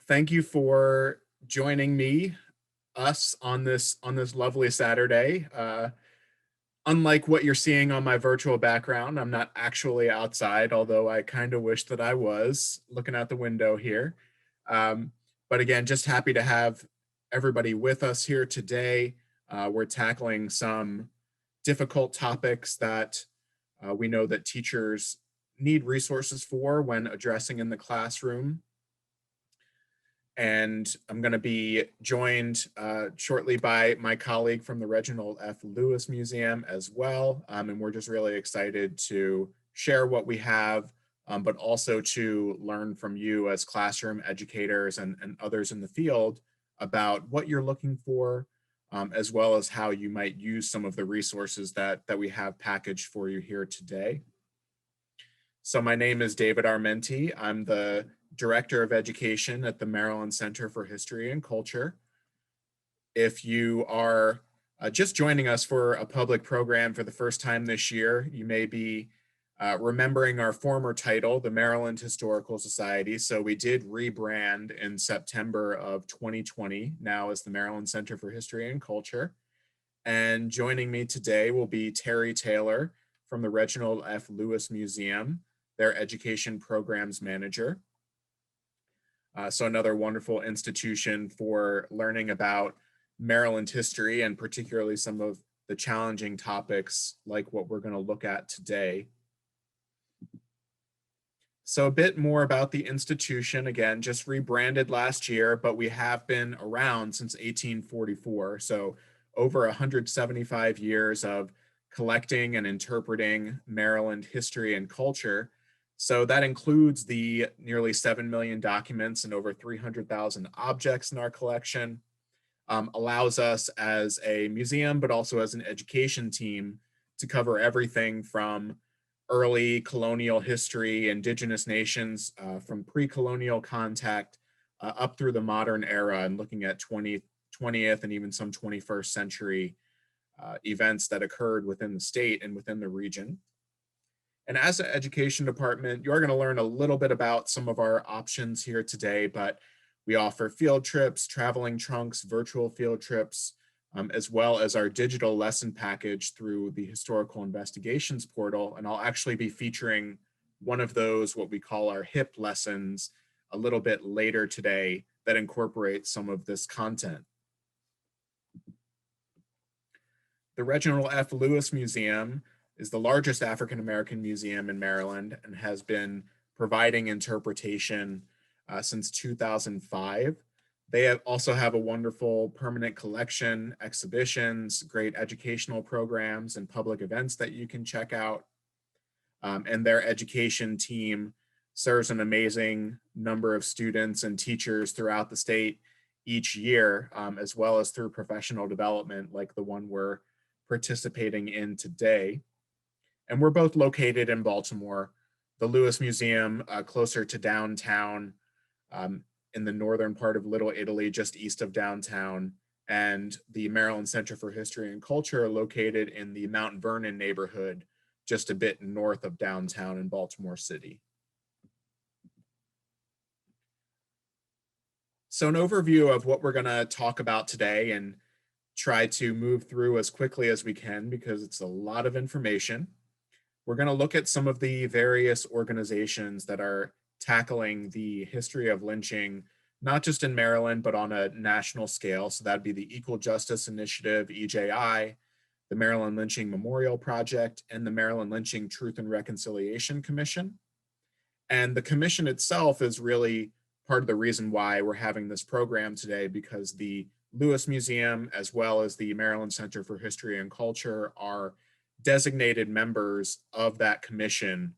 Thank you for joining us on this lovely Saturday. Unlike what you're seeing on my virtual background, I'm not actually outside, although I kind of wish that I was looking out the window here. Um, but again, just happy to have everybody with us here today. We're tackling some difficult topics that we know that teachers need resources for when addressing in the classroom. And I'm going to be joined shortly by my colleague from the Reginald F. Lewis Museum as well. And we're just really excited to share what we have, but also to learn from you as classroom educators and others in the field about what you're looking for, as well as how you might use some of the resources that we have packaged for you here today. So my name is David Armenti. I'm the Director of Education at the Maryland Center for History and Culture. If you are just joining us for a public program for the first time this year, you may be remembering our former title, the Maryland Historical Society. So we did rebrand in September of 2020, now as the Maryland Center for History and Culture. And joining me today will be Terry Taylor from the Reginald F. Lewis Museum, their Education Programs Manager. So another wonderful institution for learning about Maryland history, and particularly some of the challenging topics like what we're going to look at today. So a bit more about the institution, again, just rebranded last year, but we have been around since 1844. So over 175 years of collecting and interpreting Maryland history and culture. So that includes the nearly 7 million documents and over 300,000 objects in our collection, allows us as a museum, but also as an education team to cover everything from early colonial history, indigenous nations, from pre-colonial contact up through the modern era, and looking at 20th and even some 21st century events that occurred within the state and within the region. And as an education department, you're going to learn a little bit about some of our options here today, but we offer field trips, traveling trunks, virtual field trips, as well as our digital lesson package through the Historical Investigations portal. And I'll actually be featuring one of those, what we call our HIP lessons, a little bit later today that incorporates some of this content. The Reginald F. Lewis Museum is the largest African American museum in Maryland and has been providing interpretation since 2005. They also have a wonderful permanent collection, exhibitions, great educational programs, and public events that you can check out. And their education team serves an amazing number of students and teachers throughout the state each year, as well as through professional development like the one we're participating in today. And we're both located in Baltimore. The Lewis Museum closer to downtown, in the northern part of Little Italy, just east of downtown, and the Maryland Center for History and Culture located in the Mount Vernon neighborhood, just a bit north of downtown in Baltimore City. So an overview of what we're going to talk about today, and try to move through as quickly as we can because it's a lot of information. We're going to look at some of the various organizations that are tackling the history of lynching, not just in Maryland, but on a national scale. So that'd be the Equal Justice Initiative, EJI, the Maryland Lynching Memorial Project, and the Maryland Lynching Truth and Reconciliation Commission. And the commission itself is really part of the reason why we're having this program today, because the Lewis Museum, as well as the Maryland Center for History and Culture, are designated members of that commission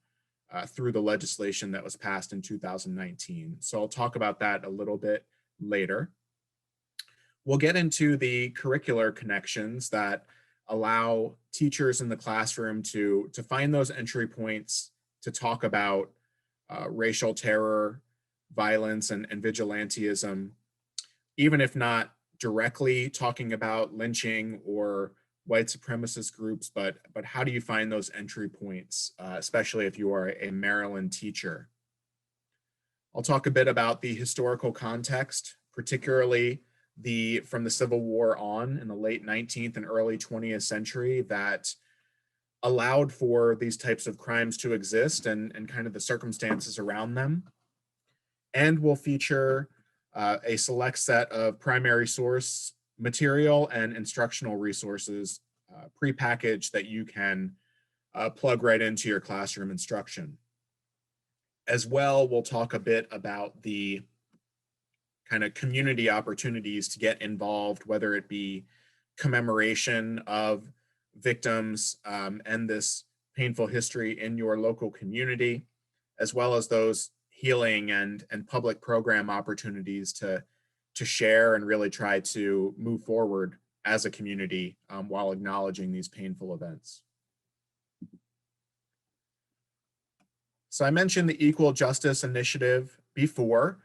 through the legislation that was passed in 2019. So I'll talk about that a little bit later. We'll get into the curricular connections that allow teachers in the classroom to find those entry points to talk about racial terror, violence, and vigilantism, even if not directly talking about lynching or white supremacist groups, but how do you find those entry points, especially if you are a Maryland teacher? I'll talk a bit about the historical context, particularly from the Civil War on in the late 19th and early 20th century that allowed for these types of crimes to exist and kind of the circumstances around them. And we'll feature a select set of primary source material and instructional resources prepackaged that you can plug right into your classroom instruction. As well, we'll talk a bit about the kind of community opportunities to get involved, whether it be commemoration of victims and this painful history in your local community, as well as those healing and public program opportunities to share and really try to move forward as a community while acknowledging these painful events. So I mentioned the Equal Justice Initiative before.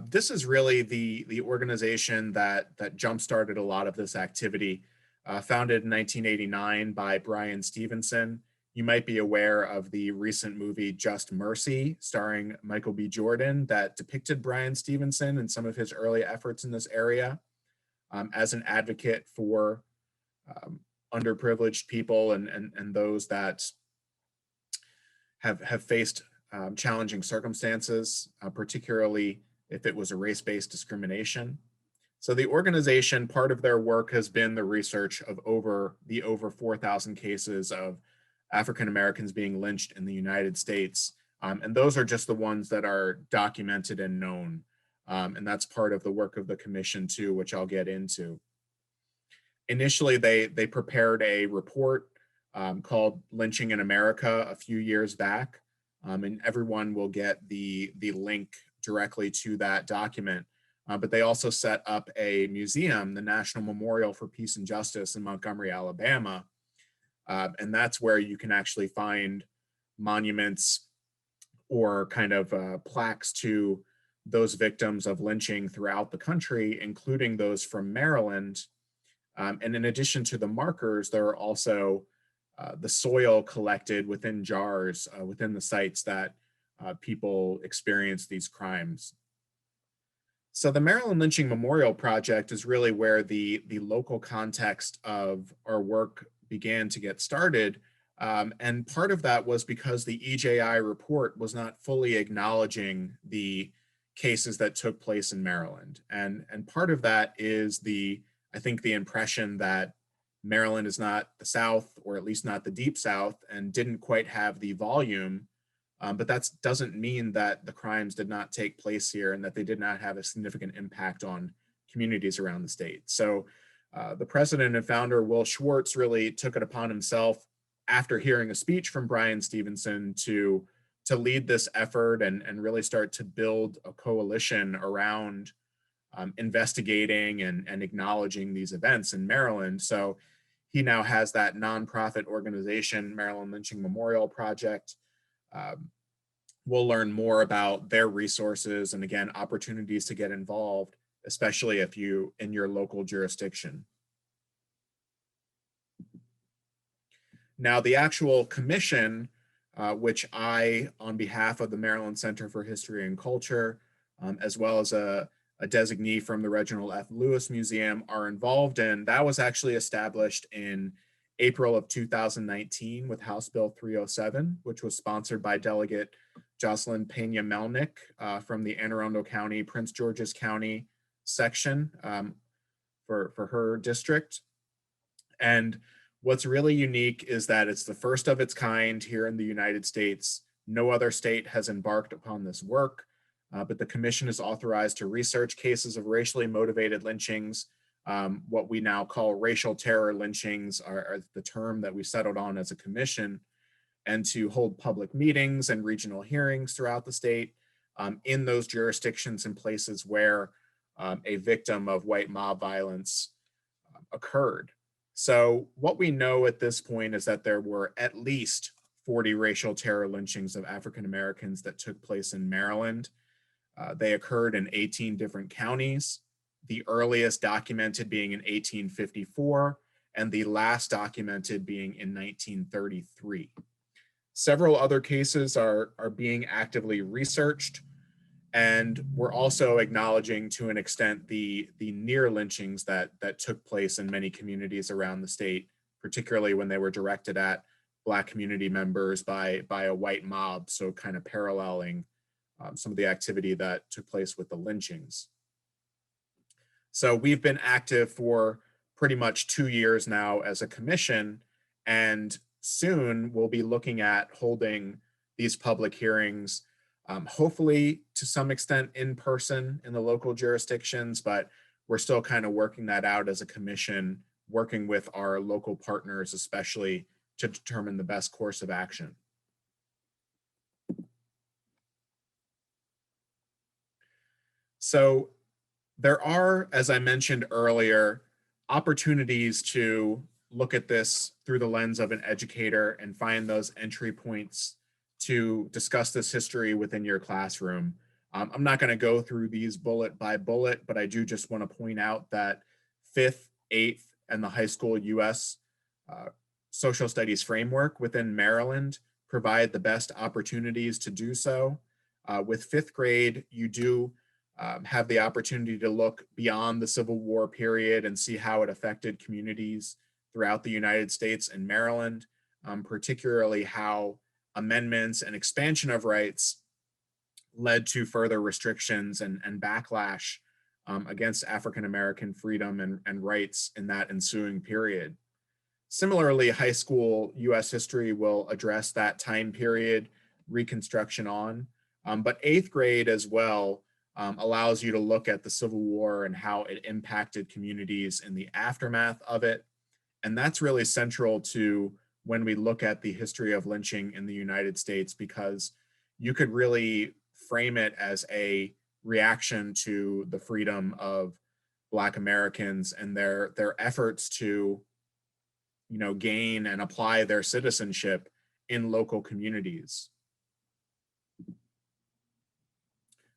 This is really the organization that jump-started a lot of this activity. Founded in 1989 by Bryan Stevenson. You might be aware of the recent movie Just Mercy, starring Michael B. Jordan, that depicted Bryan Stevenson and some of his early efforts in this area as an advocate for underprivileged people and those that have faced challenging circumstances, particularly if it was a race-based discrimination. So the organization, part of their work has been the research of over 4,000 cases of African Americans being lynched in the United States. And those are just the ones that are documented and known. And that's part of the work of the commission too, which I'll get into. Initially, they prepared a report called Lynching in America a few years back. And everyone will get the link directly to that document. But they also set up a museum, the National Memorial for Peace and Justice in Montgomery, Alabama. And that's where you can actually find monuments or kind of plaques to those victims of lynching throughout the country, including those from Maryland. And in addition to the markers, there are also the soil collected within jars within the sites that people experience these crimes. So the Maryland Lynching Memorial Project is really where the local context of our work began to get started. And part of that was because the EJI report was not fully acknowledging the cases that took place in Maryland. And part of that is I think the impression that Maryland is not the South, or at least not the Deep South, and didn't quite have the volume. But that doesn't mean that the crimes did not take place here and that they did not have a significant impact on communities around the state. So the president and founder, Will Schwartz, really took it upon himself after hearing a speech from Bryan Stevenson to lead this effort and really start to build a coalition around investigating and acknowledging these events in Maryland. So he now has that nonprofit organization, Maryland Lynching Memorial Project. We'll learn more about their resources and, again, opportunities to get involved, especially if you in your local jurisdiction. Now, the actual commission, which I, on behalf of the Maryland Center for History and Culture, as well as a designee from the Reginald F. Lewis Museum, are involved in, that was actually established in April of 2019 with House Bill 307, which was sponsored by Delegate Jocelyn Pena Melnick from the Anne Arundel County, Prince George's County section for her district. And what's really unique is that it's the first of its kind here in the United States. No other state has embarked upon this work, but the commission is authorized to research cases of racially motivated lynchings. What we now call racial terror lynchings are the term that we settled on as a commission, and to hold public meetings and regional hearings throughout the state in those jurisdictions and places where a victim of white mob violence occurred. So what we know at this point is that there were at least 40 racial terror lynchings of African Americans that took place in Maryland. They occurred in 18 different counties, the earliest documented being in 1854, and the last documented being in 1933. Several other cases are being actively researched, And we're also acknowledging to an extent the near lynchings that took place in many communities around the state, particularly when they were directed at Black community members by a white mob. So kind of paralleling some of the activity that took place with the lynchings. So we've been active for pretty much 2 years now as a commission, and soon we'll be looking at holding these public hearings, hopefully to some extent in person in the local jurisdictions, but we're still kind of working that out as a commission, working with our local partners, especially to determine the best course of action. So there are, as I mentioned earlier, opportunities to look at this through the lens of an educator and find those entry points to discuss this history within your classroom. I'm not going to go through these bullet by bullet, but I do just want to point out that 5th, 8th, and the high school US social studies framework within Maryland provide the best opportunities to do so. With 5th grade, you do have the opportunity to look beyond the Civil War period and see how it affected communities throughout the United States and Maryland, particularly how amendments and expansion of rights led to further restrictions and backlash against African-American freedom and rights in that ensuing period. Similarly, high school US history will address that time period, Reconstruction on, but 8th grade as well allows you to look at the Civil War and how it impacted communities in the aftermath of it. And that's really central to when we look at the history of lynching in the United States, because you could really frame it as a reaction to the freedom of Black Americans and their efforts to, gain and apply their citizenship in local communities.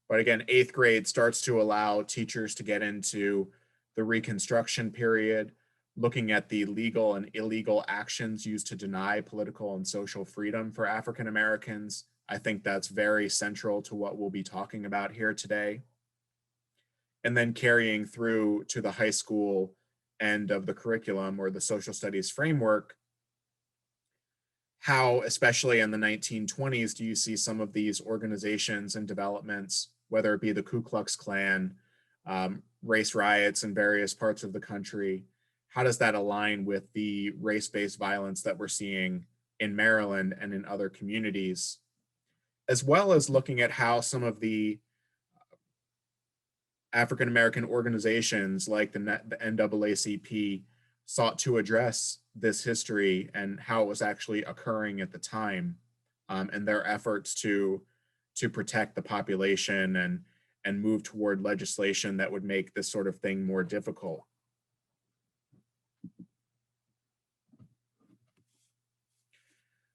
But again, 8th grade starts to allow teachers to get into the Reconstruction period, looking at the legal and illegal actions used to deny political and social freedom for African Americans. I think that's very central to what we'll be talking about here today. And then carrying through to the high school end of the curriculum or the social studies framework, how, especially in the 1920s, do you see some of these organizations and developments, whether it be the Ku Klux Klan, race riots in various parts of the country, how does that align with the race-based violence that we're seeing in Maryland and in other communities, as well as looking at how some of the African-American organizations like the NAACP sought to address this history and how it was actually occurring at the time, and their efforts to protect the population and move toward legislation that would make this sort of thing more difficult.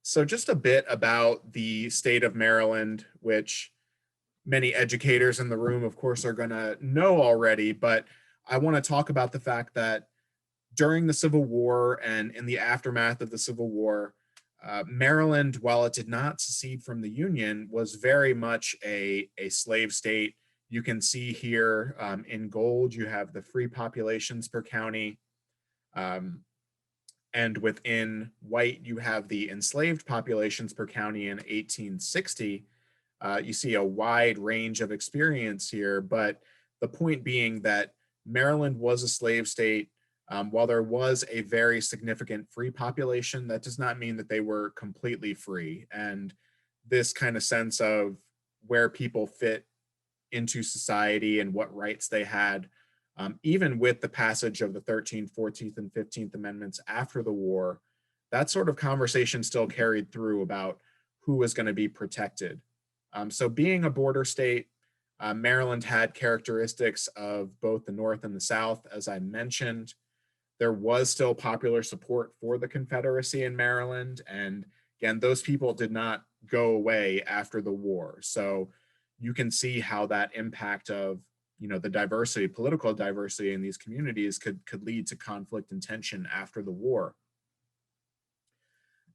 So just a bit about the state of Maryland, which many educators in the room, of course, are going to know already, but I want to talk about the fact that during the Civil War and in the aftermath of the Civil War, Maryland, while it did not secede from the Union, was very much a slave state. You can see here in gold, you have the free populations per county. And within white, you have the enslaved populations per county in 1860. You see a wide range of experience here, but the point being that Maryland was a slave state. While there was a very significant free population, that does not mean that they were completely free. And this kind of sense of where people fit into society and what rights they had, even with the passage of the 13th, 14th, and 15th Amendments after the war, that sort of conversation still carried through about who was going to be protected. So being a border state, Maryland had characteristics of both the North and the South, as I mentioned. There was still popular support for the Confederacy in Maryland. And again, those people did not go away after the war. So you can see how that impact of, the diversity, political diversity in these communities could lead to conflict and tension after the war.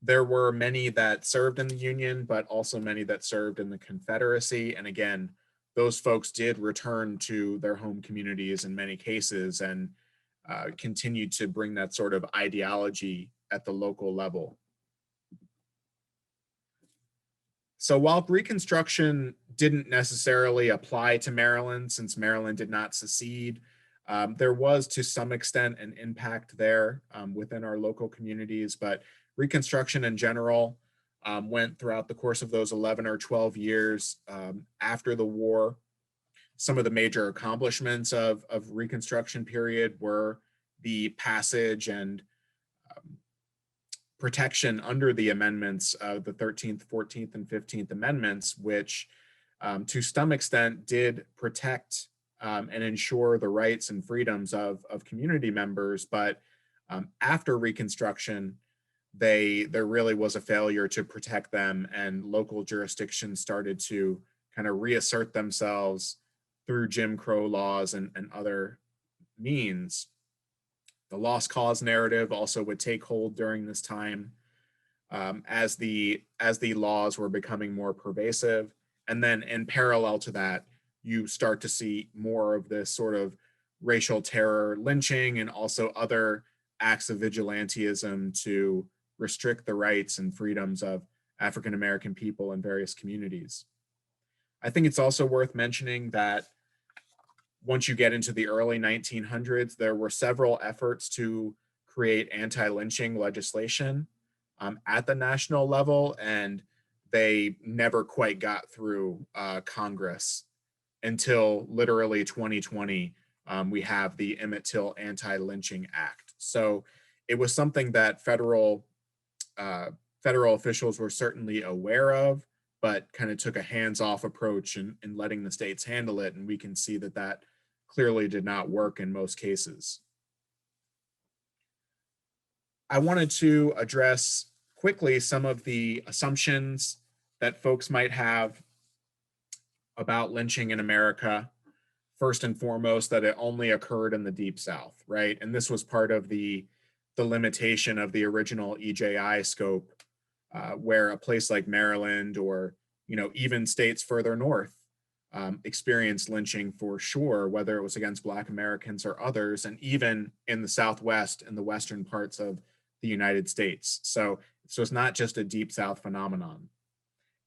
There were many that served in the Union, but also many that served in the Confederacy. And again, those folks did return to their home communities in many cases and continued to bring that sort of ideology at the local level. So while Reconstruction didn't necessarily apply to Maryland, since Maryland did not secede, there was to some extent an impact there within our local communities, but Reconstruction in general went throughout the course of those 11 or 12 years after the war. Some of the major accomplishments of Reconstruction period were the passage and protection under the amendments of the 13th, 14th, and 15th Amendments, which to some extent did protect and ensure the rights and freedoms of community members. But after Reconstruction, there really was a failure to protect them, and local jurisdictions started to kind of reassert themselves through Jim Crow laws and other means. The lost cause narrative also would take hold during this time as the laws were becoming more pervasive. And then in parallel to that, you start to see more of this sort of racial terror, lynching, and also other acts of vigilantism to restrict the rights and freedoms of African American people in various communities. I think it's also worth mentioning that once you get into the early 1900s, there were several efforts to create anti-lynching legislation at the national level, and they never quite got through Congress until literally 2020. We have the Emmett Till Anti-Lynching Act. So it was something that federal officials were certainly aware of, but kind of took a hands-off approach in letting the states handle it. And we can see that clearly did not work in most cases. I wanted to address quickly some of the assumptions that folks might have about lynching in America. First and foremost, that it only occurred in the Deep South, right? And this was part of the limitation of the original EJI scope, where a place like Maryland or even states further north experienced lynching for sure, whether it was against Black Americans or others, and even in the Southwest and the western parts of the United States. So it's not just a Deep South phenomenon.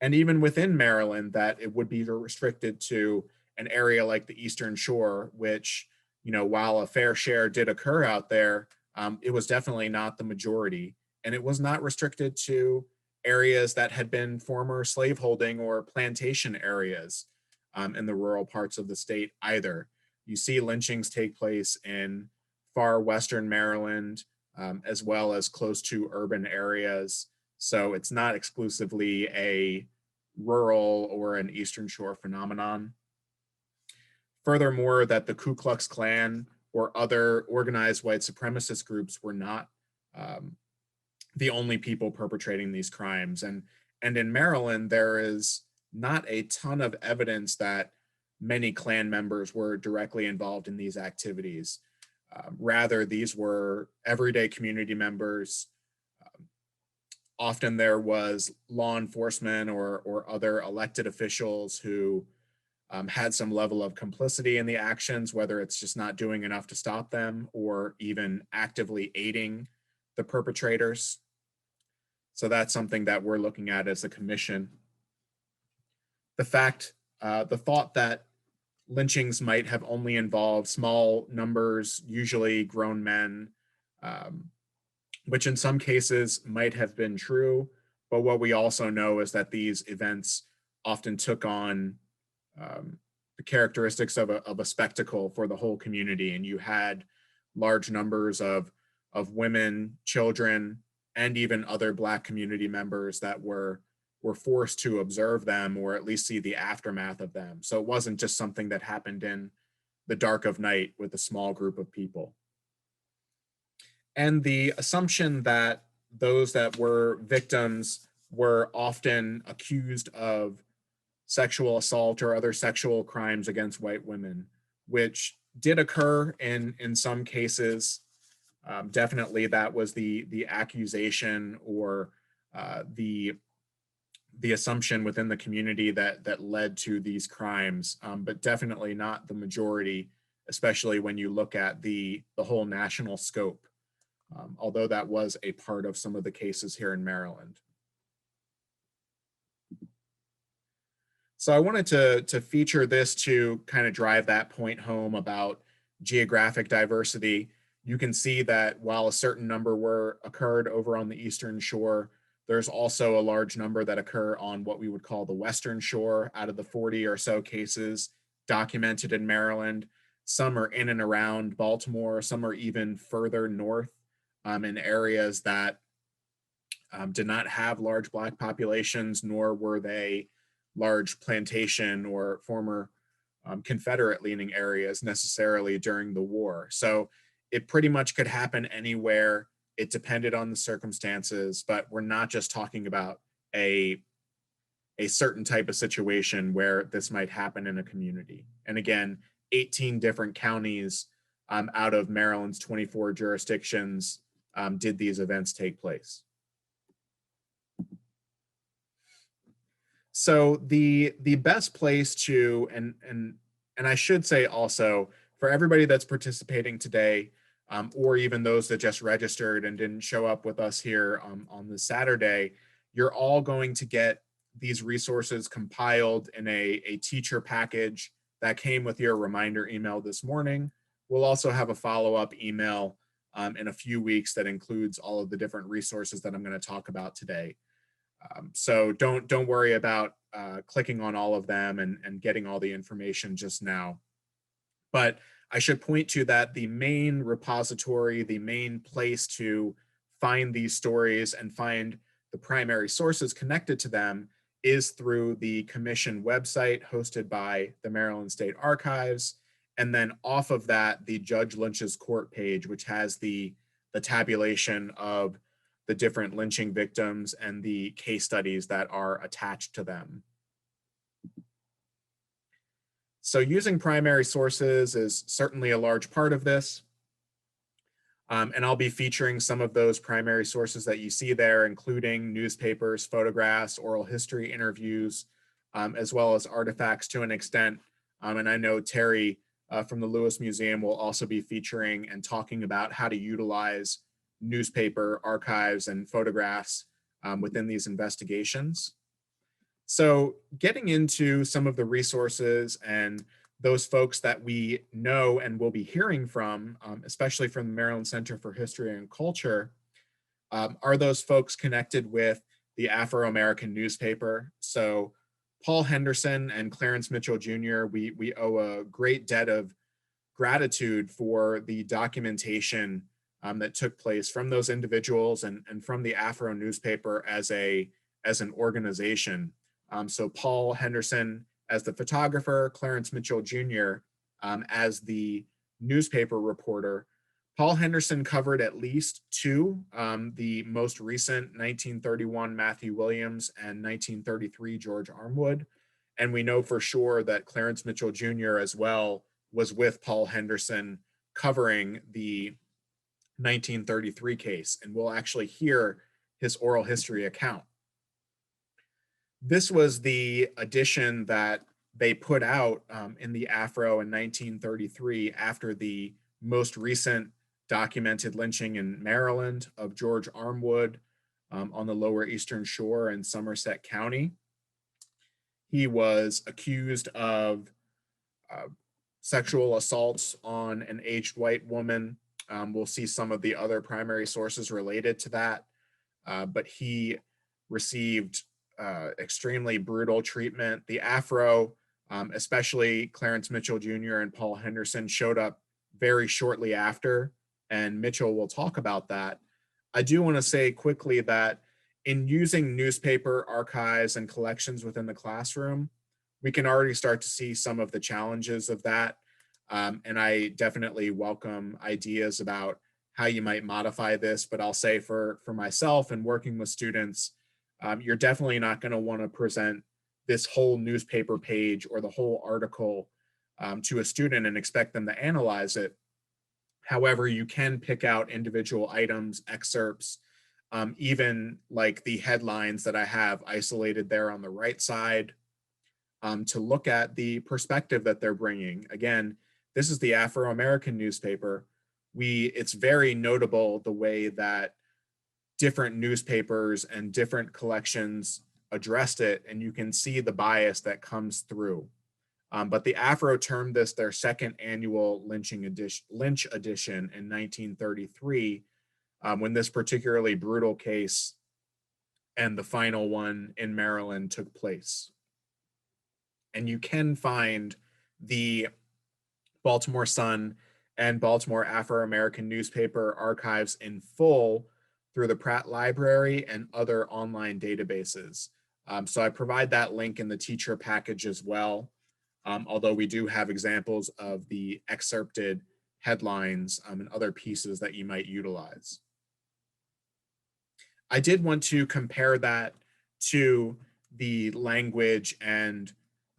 And even within Maryland, that it would be restricted to an area like the Eastern Shore, which, while a fair share did occur out there, it was definitely not the majority. And it was not restricted to areas that had been former slaveholding or plantation areas in the rural parts of the state either. You see lynchings take place in far western Maryland, as well as close to urban areas. So it's not exclusively a rural or an Eastern Shore phenomenon. Furthermore, that the Ku Klux Klan or other organized white supremacist groups were not the only people perpetrating these crimes. And in Maryland, there is not a ton of evidence that many Klan members were directly involved in these activities. Rather, these were everyday community members. Often there was law enforcement or other elected officials who had some level of complicity in the actions, whether it's just not doing enough to stop them or even actively aiding the perpetrators. So that's something that we're looking at as a commission. The thought that lynchings might have only involved small numbers, usually grown men, which in some cases might have been true. But what we also know is that these events often took on the characteristics of a spectacle for the whole community. And you had large numbers of women, children, and even other Black community members that were forced to observe them or at least see the aftermath of them. So it wasn't just something that happened in the dark of night with a small group of people. And the assumption that those that were victims were often accused of sexual assault or other sexual crimes against white women, which did occur in some cases. Definitely that was the accusation or the the assumption within the community that led to these crimes, but definitely not the majority, especially when you look at the whole national scope, although that was a part of some of the cases here in Maryland. So I wanted to feature this to kind of drive that point home about geographic diversity. You can see that while a certain number occurred over on the Eastern Shore, there's also a large number that occur on what we would call the Western Shore. Out of the 40 or so cases documented in Maryland, some are in and around Baltimore, some are even further north, in areas that did not have large Black populations, nor were they large plantation or former Confederate leaning areas necessarily during the war. So it pretty much could happen anywhere. It depended on the circumstances, but we're not just talking about a certain type of situation where this might happen in a community. And again, 18 different counties out of Maryland's 24 jurisdictions did these events take place. So the best place to, and I should say also, for everybody that's participating today, or even those that just registered and didn't show up with us here on this Saturday, you're all going to get these resources compiled in a teacher package that came with your reminder email this morning. We'll also have a follow-up email in a few weeks that includes all of the different resources that I'm going to talk about today. So don't worry about clicking on all of them and getting all the information just now. But I should point to that the main repository, the main place to find these stories and find the primary sources connected to them is through the commission website hosted by the Maryland State Archives. And then off of that, the Judge Lynch's court page, which has the tabulation of the different lynching victims and the case studies that are attached to them. So using primary sources is certainly a large part of this. And I'll be featuring some of those primary sources that you see there, including newspapers, photographs, oral history interviews, as well as artifacts to an extent. And I know Terry from the Lewis Museum will also be featuring and talking about how to utilize newspaper archives and photographs within these investigations. So getting into some of the resources and those folks that we know and will be hearing from, especially from the Maryland Center for History and Culture, are those folks connected with the Afro-American newspaper. So Paul Henderson and Clarence Mitchell Jr., we owe a great debt of gratitude for the documentation that took place from those individuals and from the Afro newspaper as an organization. So Paul Henderson as the photographer, Clarence Mitchell Jr. As the newspaper reporter. Paul Henderson covered at least two, the most recent 1931 Matthew Williams and 1933 George Armwood. And we know for sure that Clarence Mitchell Jr. as well was with Paul Henderson covering the 1933 case, and we'll actually hear his oral history account. This was the edition that they put out in the Afro in 1933 after the most recent documented lynching in Maryland of George Armwood on the Lower Eastern Shore in Somerset County. He was accused of sexual assaults on an aged white woman. We'll see some of the other primary sources related to that, but he received extremely brutal treatment. The Afro, especially Clarence Mitchell Jr. and Paul Henderson, showed up very shortly after, and Mitchell will talk about that. I do want to say quickly that in using newspaper archives and collections within the classroom, we can already start to see some of the challenges of that. And I definitely welcome ideas about how you might modify this, but I'll say for myself and working with students, you're definitely not going to want to present this whole newspaper page or the whole article to a student and expect them to analyze it. However, you can pick out individual items, excerpts, even like the headlines that I have isolated there on the right side, to look at the perspective that they're bringing. Again, this is the Afro-American newspaper. It's very notable the way that different newspapers and different collections addressed it, and you can see the bias that comes through. But the Afro termed this their second annual Lynch edition in 1933, when this particularly brutal case and the final one in Maryland took place. And you can find the Baltimore Sun and Baltimore Afro-American newspaper archives in full through the Pratt Library and other online databases. So I provide that link in the teacher package as well, although we do have examples of the excerpted headlines and other pieces that you might utilize. I did want to compare that to the language and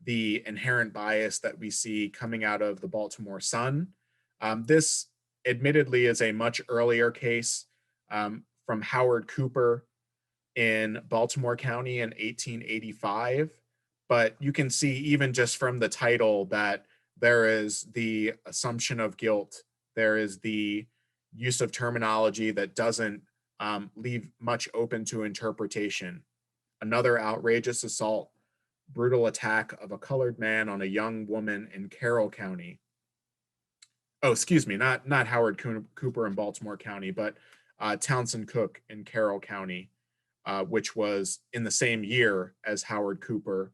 the inherent bias that we see coming out of the Baltimore Sun. This admittedly is a much earlier case, from Howard Cooper in Baltimore County in 1885. But you can see even just from the title that there is the assumption of guilt. There is the use of terminology that doesn't leave much open to interpretation. Another outrageous assault, brutal attack of a colored man on a young woman in Carroll County. Oh, excuse me, not Howard Cooper in Baltimore County, but Townsend Cook in Carroll County, which was in the same year as Howard Cooper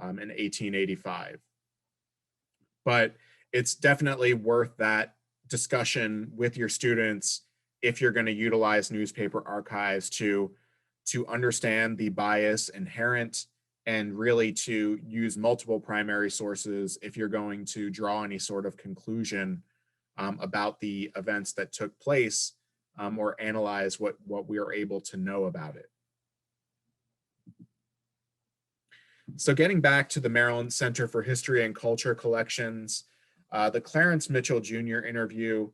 in 1885. But it's definitely worth that discussion with your students if you're going to utilize newspaper archives to understand the bias inherent and really to use multiple primary sources if you're going to draw any sort of conclusion about the events that took place, or analyze what we are able to know about it. So getting back to the Maryland Center for History and Culture collections, the Clarence Mitchell Jr. interview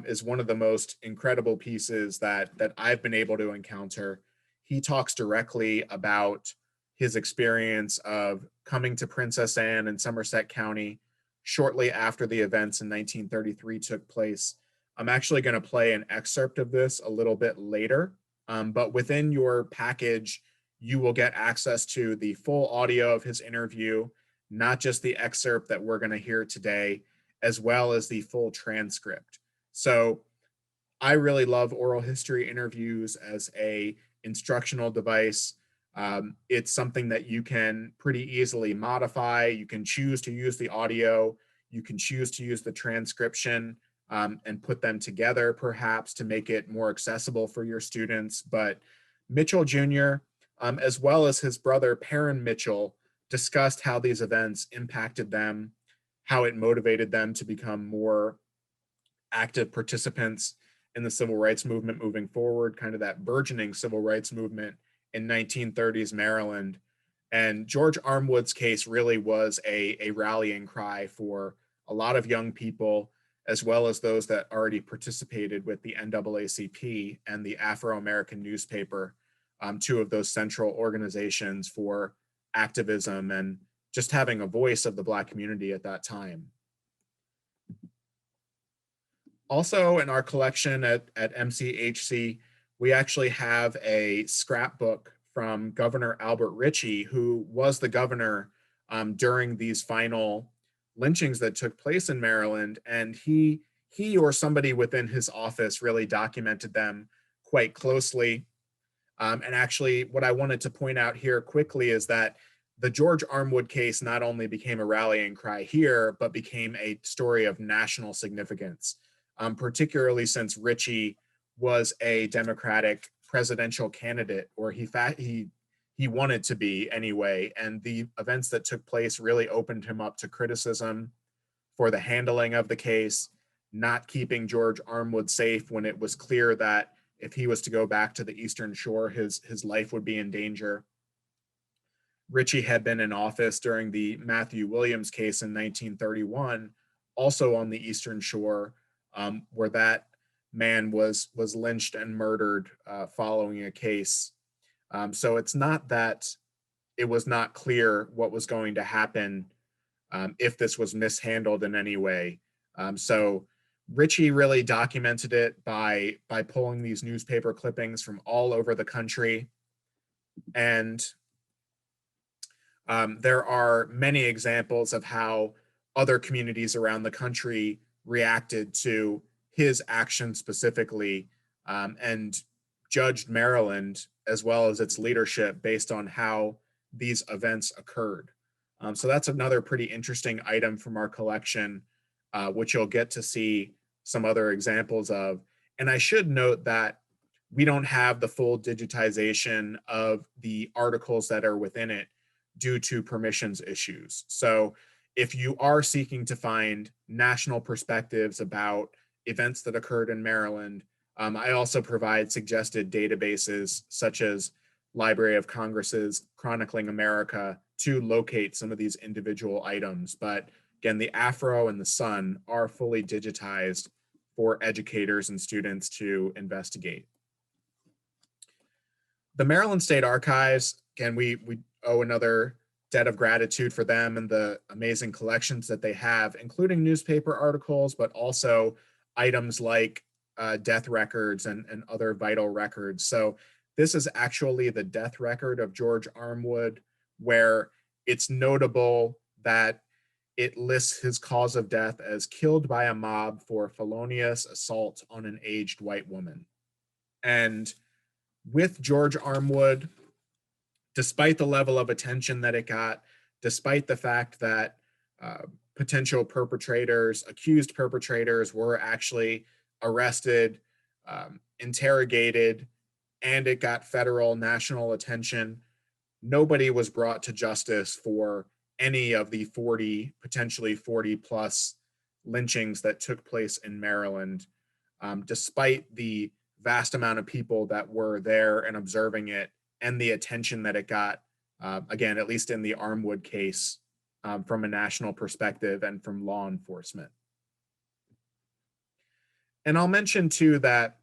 is one of the most incredible pieces that I've been able to encounter. He talks directly about his experience of coming to Princess Anne in Somerset County shortly after the events in 1933 took place. I'm actually going to play an excerpt of this a little bit later, but within your package, you will get access to the full audio of his interview, not just the excerpt that we're going to hear today, as well as the full transcript. So I really love oral history interviews as a instructional device. It's something that you can pretty easily modify. You can choose to use the audio. You can choose to use the transcription and put them together, perhaps, to make it more accessible for your students. But Mitchell Jr., as well as his brother, Perrin Mitchell, discussed how these events impacted them, how it motivated them to become more active participants in the civil rights movement moving forward, kind of that burgeoning civil rights movement in 1930s Maryland. And George Armwood's case really was a rallying cry for a lot of young people, as well as those that already participated with the NAACP and the Afro-American newspaper, two of those central organizations for activism and just having a voice of the Black community at that time. Also in our collection at MCHC, we actually have a scrapbook from Governor Albert Ritchie, who was the governor during these final lynchings that took place in Maryland. And he or somebody within his office really documented them quite closely. And actually, what I wanted to point out here quickly is that the George Armwood case not only became a rallying cry here, but became a story of national significance, particularly since Ritchie was a Democratic presidential candidate, or he wanted to be anyway. And the events that took place really opened him up to criticism for the handling of the case, not keeping George Armwood safe when it was clear that if he was to go back to the Eastern Shore, his life would be in danger. Ritchie had been in office during the Matthew Williams case in 1931, also on the Eastern Shore, where that man was lynched and murdered following a case. So it's not that it was not clear what was going to happen if this was mishandled in any way. So Ritchie really documented it by pulling these newspaper clippings from all over the country. And there are many examples of how other communities around the country reacted to his action specifically, and judged Maryland as well as its leadership based on how these events occurred. So that's another pretty interesting item from our collection, which you'll get to see some other examples of. And I should note that we don't have the full digitization of the articles that are within it due to permissions issues. So if you are seeking to find national perspectives about events that occurred in Maryland, I also provide suggested databases such as Library of Congress's Chronicling America to locate some of these individual items. But again, the Afro and the Sun are fully digitized for educators and students to investigate. The Maryland State Archives, again, we owe another debt of gratitude for them and the amazing collections that they have, including newspaper articles, but also items like death records and other vital records. So this is actually the death record of George Armwood, where it's notable that it lists his cause of death as killed by a mob for felonious assault on an aged white woman. And with George Armwood, despite the level of attention that it got, despite the fact that potential perpetrators, accused perpetrators were actually arrested, interrogated, and it got federal, national attention, nobody was brought to justice for any of the potentially 40 plus lynchings that took place in Maryland, despite the vast amount of people that were there and observing it and the attention that it got, again, at least in the Armwood case, from a national perspective and from law enforcement. And I'll mention too that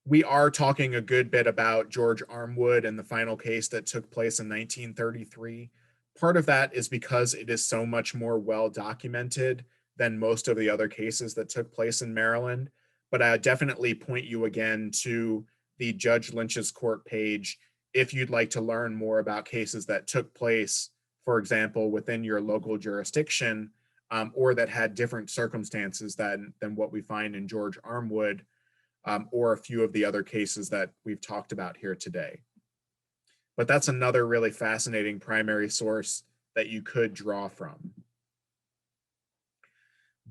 we are talking a good bit about George Armwood and the final case that took place in 1933. Part of that is because it is so much more well documented than most of the other cases that took place in Maryland. But I definitely point you again to the Judge Lynch's Court page if you'd like to learn more about cases that took place, for example, within your local jurisdiction, or that had different circumstances than what we find in George Armwood, or a few of the other cases that we've talked about here today. But that's another really fascinating primary source that you could draw from.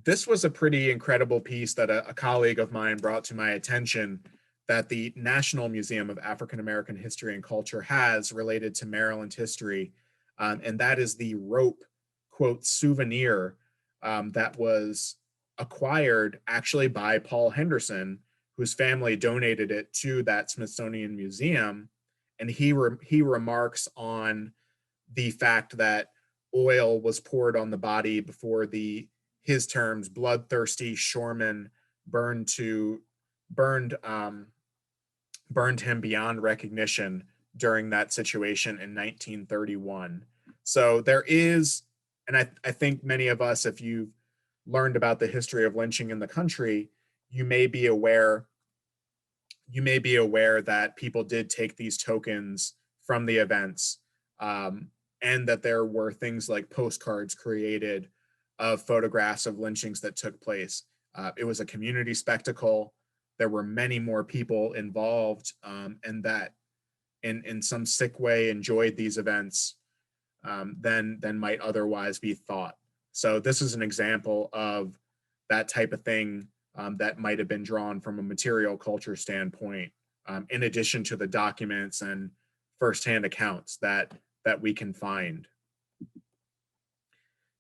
This was a pretty incredible piece that a colleague of mine brought to my attention that the National Museum of African American History and Culture has related to Maryland history, and that is the rope, quote, souvenir that was acquired actually by Paul Henderson, whose family donated it to that Smithsonian Museum. And he remarks on the fact that oil was poured on the body before his terms, bloodthirsty shoremen burned him beyond recognition during that situation in 1931. So there is, and I think many of us, if you've learned about the history of lynching in the country, you may be aware that people did take these tokens from the events, and that there were things like postcards created of photographs of lynchings that took place. It was a community spectacle. There were many more people involved, and that in some sick way enjoyed these events than might otherwise be thought. So this is an example of that type of thing that might have been drawn from a material culture standpoint, in addition to the documents and firsthand accounts that we can find.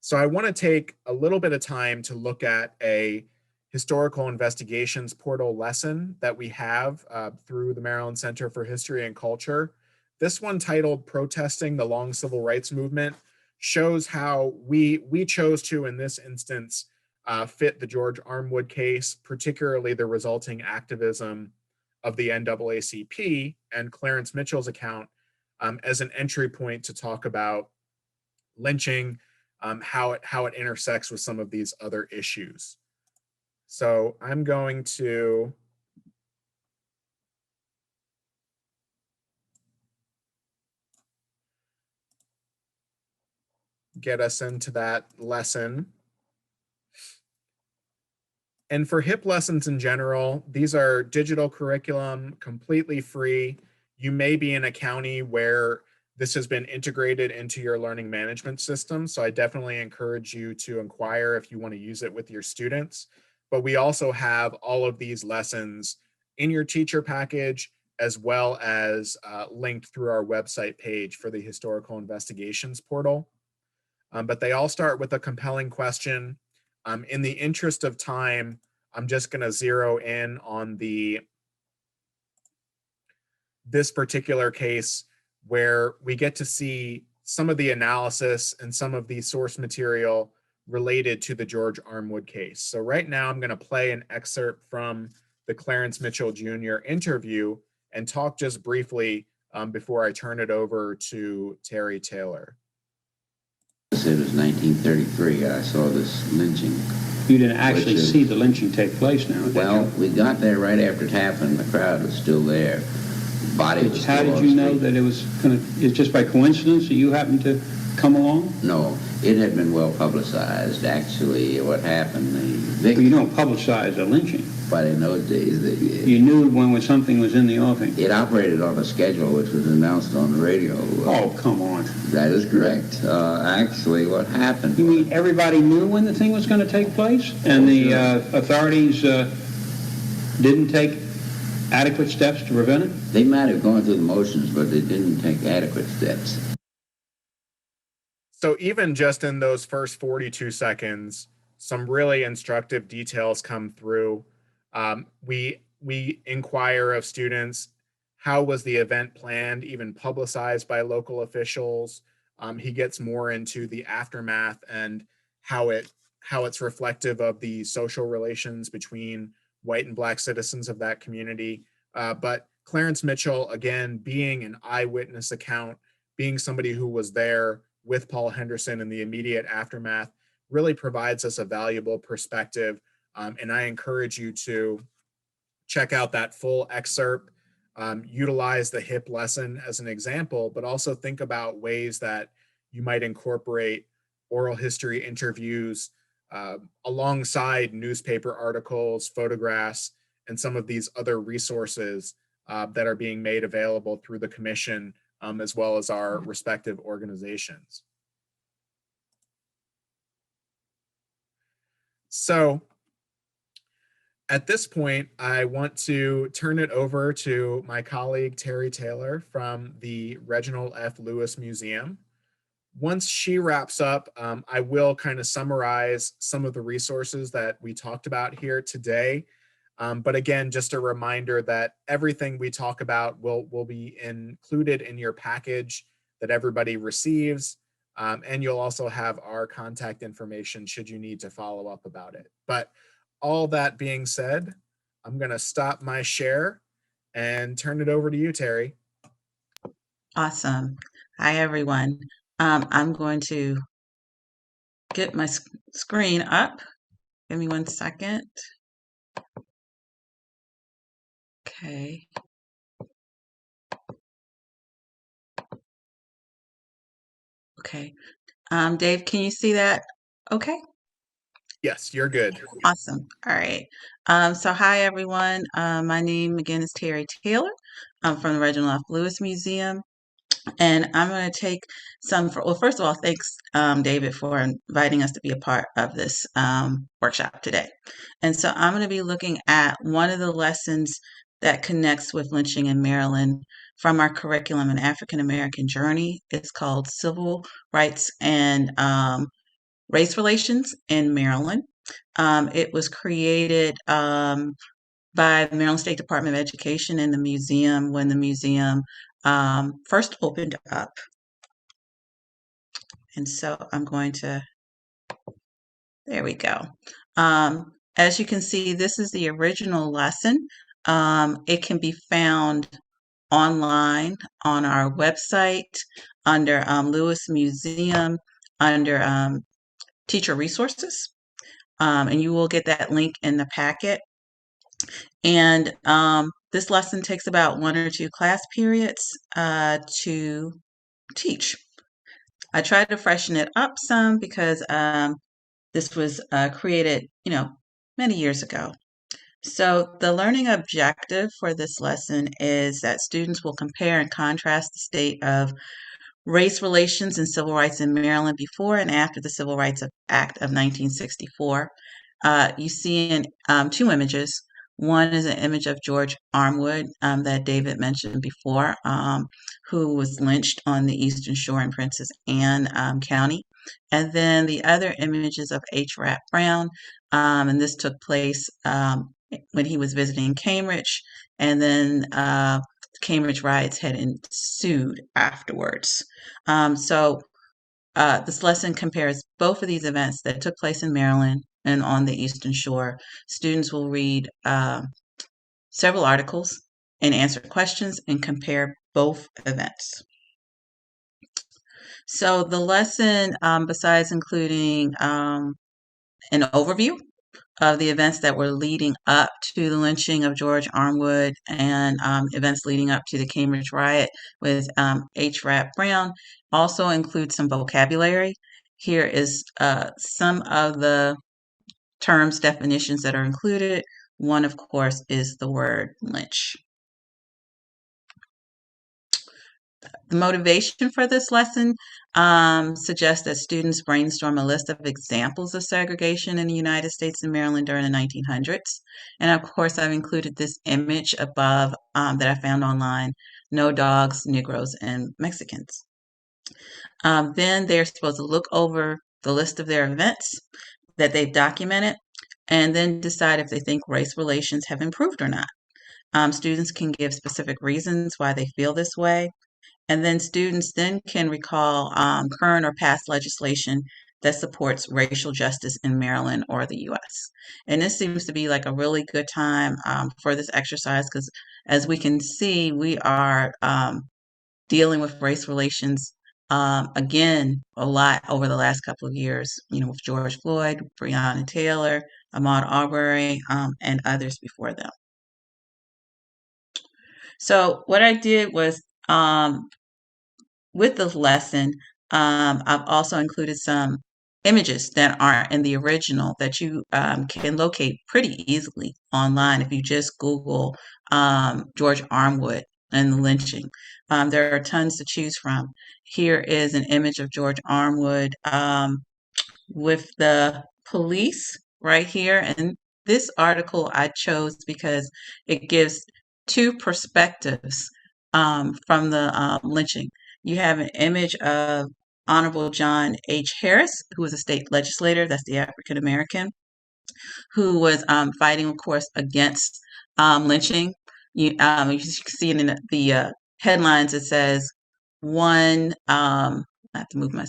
So I want to take a little bit of time to look at a historical investigations portal lesson that we have through the Maryland Center for History and Culture. This one, titled Protesting the Long Civil Rights Movement, shows how we chose to, in this instance, fit the George Armwood case, particularly the resulting activism of the NAACP and Clarence Mitchell's account, as an entry point to talk about lynching, how it intersects with some of these other issues. So I'm going to get us into that lesson. And for HIP lessons in general, these are digital curriculum, completely free. You may be in a county where this has been integrated into your learning management system. So I definitely encourage you to inquire if you want to use it with your students. But we also have all of these lessons in your teacher package, as well as linked through our website page for the Historical Investigations portal. But they all start with a compelling question. In the interest of time, I'm just going to zero in on this particular case where we get to see some of the analysis and some of the source material related to the George Armwood case. So right now I'm going to play an excerpt from the Clarence Mitchell Jr. interview and talk just briefly before I turn it over to Terry Taylor. It was 1933. I saw this lynching. You didn't actually see the lynching take place now, well, we got there right after it happened. The crowd was still there. Body was How did you know that it was going to, it's just by coincidence that you happened to come along? No, it had been well publicized. Actually, what happened, the victim... Well, you don't publicize a lynching. But in those days, you knew when something was in the offing. It operated on a schedule which was announced on the radio. Oh, come on. That is correct. Actually, what happened... You mean everybody knew when the thing was going to take place? And the authorities didn't take adequate steps to prevent it? They might have gone through the motions, but they didn't take adequate steps. So even just in those first 42 seconds, some really instructive details come through. We inquire of students, how was the event planned, even publicized by local officials? He gets more into the aftermath and how it's reflective of the social relations between white and Black citizens of that community. But Clarence Mitchell, again, being an eyewitness account, being somebody who was there with Paul Henderson in the immediate aftermath, really provides us a valuable perspective. And I encourage you to check out that full excerpt, utilize the HIP lesson as an example, but also think about ways that you might incorporate oral history interviews alongside newspaper articles, photographs, and some of these other resources that are being made available through the commission, as well as our respective organizations. So at this point, I want to turn it over to my colleague, Terry Taylor from the Reginald F. Lewis Museum. Once she wraps up, I will kind of summarize some of the resources that we talked about here today. But again, just a reminder that everything we talk about will be included in your package that everybody receives. And you'll also have our contact information should you need to follow up about it. But all that being said, I'm going to stop my share and turn it over to you, Terry. Awesome. Hi, everyone. I'm going to get my screen up. Give me 1 second. Okay. Okay. Dave, can you see that? Okay. Yes, you're good. Awesome. All right. So hi, everyone. My name again is Terry Taylor. I'm from the Reginald F. Lewis Museum. And I'm going to take well, first of all, thanks, David, for inviting us to be a part of this workshop today. And so I'm going to be looking at one of the lessons that connects with lynching in Maryland from our curriculum, An African American Journey. It's called Civil Rights and Race Relations in Maryland. It was created by the Maryland State Department of Education and the museum when the museum first opened up. And so I'm going to There we go. As you can see, this is the original lesson. It can be found online on our website under Lewis Museum, under teacher resources. And you will get that link in the packet. And this lesson takes about 1 or 2 class periods to teach. I tried to freshen it up some because this was created, many years ago. So the learning objective for this lesson is that students will compare and contrast the state of race relations and civil rights in Maryland before and after the Civil Rights Act of 1964. You see in 2 images. One is an image of George Armwood that David mentioned before, who was lynched on the Eastern Shore in Princess Anne County. And then the other image is of Hrap Brown, and this took place when he was visiting Cambridge, and then Cambridge riots had ensued afterwards. So this lesson compares both of these events that took place in Maryland and on the Eastern Shore. Students will read several articles and answer questions and compare both events. So the lesson, besides including an overview of the events that were leading up to the lynching of George Armwood and events leading up to the Cambridge riot with Hrap Brown, also includes some vocabulary. Here is some of the terms, definitions that are included. One, of course, is the word lynch. The motivation for this lesson suggests that students brainstorm a list of examples of segregation in the United States and Maryland during the 1900s. And of course, I've included this image above that I found online: no dogs, Negroes, and Mexicans. Then they're supposed to look over the list of their events that they've documented and then decide if they think race relations have improved or not. Students can give specific reasons why they feel this way. And then students then can recall current or past legislation that supports racial justice in Maryland or the U.S. And this seems to be like a really good time for this exercise because, as we can see, we are dealing with race relations again a lot over the last couple of years, with George Floyd, Breonna Taylor, Ahmaud Arbery, and others before them. So what I did was, with this lesson, I've also included some images that aren't in the original that you can locate pretty easily online if you just Google George Armwood and the lynching. There are tons to choose from. Here is an image of George Armwood with the police right here. And this article I chose because it gives 2 perspectives from the lynching. You have an image of Honorable John H. Harris, who was a state legislator, that's the African American, who was fighting, of course, against lynching. You can see it in the headlines. It says, one, I have to move my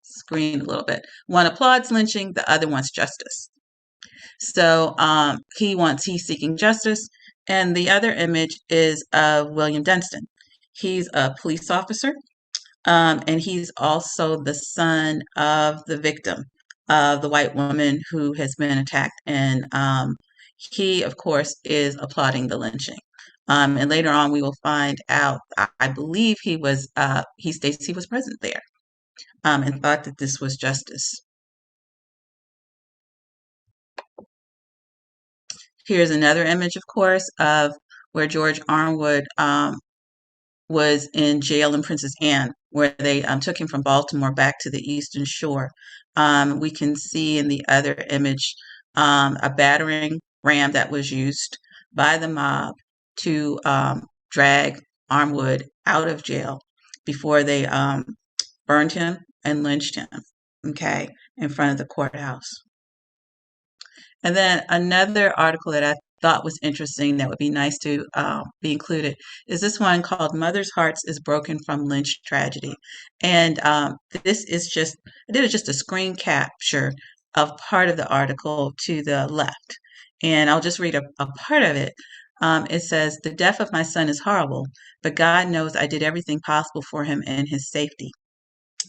screen a little bit. One applauds lynching, the other wants justice. So he's seeking justice. And the other image is of William Dunston. He's a police officer, and he's also the son of the victim of the white woman who has been attacked. And he, of course, is applauding the lynching. And later on, we will find out, I believe he states he was present there and thought that this was justice. Here's another image, of course, of where George Armwood was in jail in Princess Anne, where they took him from Baltimore back to the Eastern Shore. We can see in the other image a battering ram that was used by the mob to drag Armwood out of jail before they burned him and lynched him, in front of the courthouse. And then another article that I thought was interesting that would be nice to be included is this one called Mother's Hearts is Broken from Lynch Tragedy. And this is just, I did just a screen capture of part of the article to the left. And I'll just read a part of it. It says, "The death of my son is horrible, but God knows I did everything possible for him and his safety.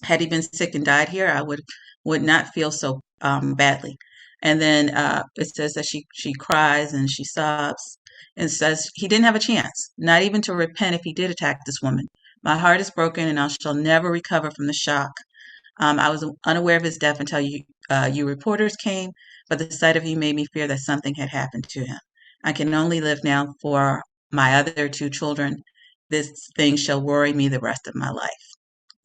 Had he been sick and died here, I would not feel so badly." And then it says that she cries and she sobs and says he didn't have a chance, not even to repent if he did attack this woman. "My heart is broken and I shall never recover from the shock. I was unaware of his death until you reporters came, but the sight of you made me fear that something had happened to him. I can only live now for my other two children. This thing shall worry me the rest of my life."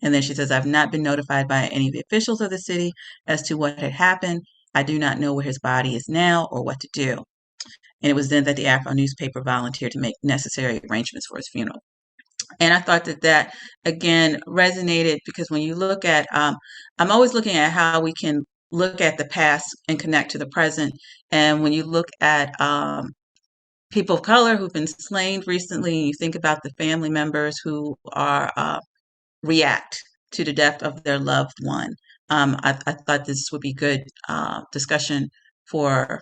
And then she says, "I've not been notified by any of the officials of the city as to what had happened. I do not know where his body is now or what to do." And it was then that the Afro newspaper volunteered to make necessary arrangements for his funeral. And I thought that again resonated because when you look at, I'm always looking at how we can look at the past and connect to the present. And when you look at people of color who've been slain recently, and you think about the family members who are react to the death of their loved one. I thought this would be good discussion for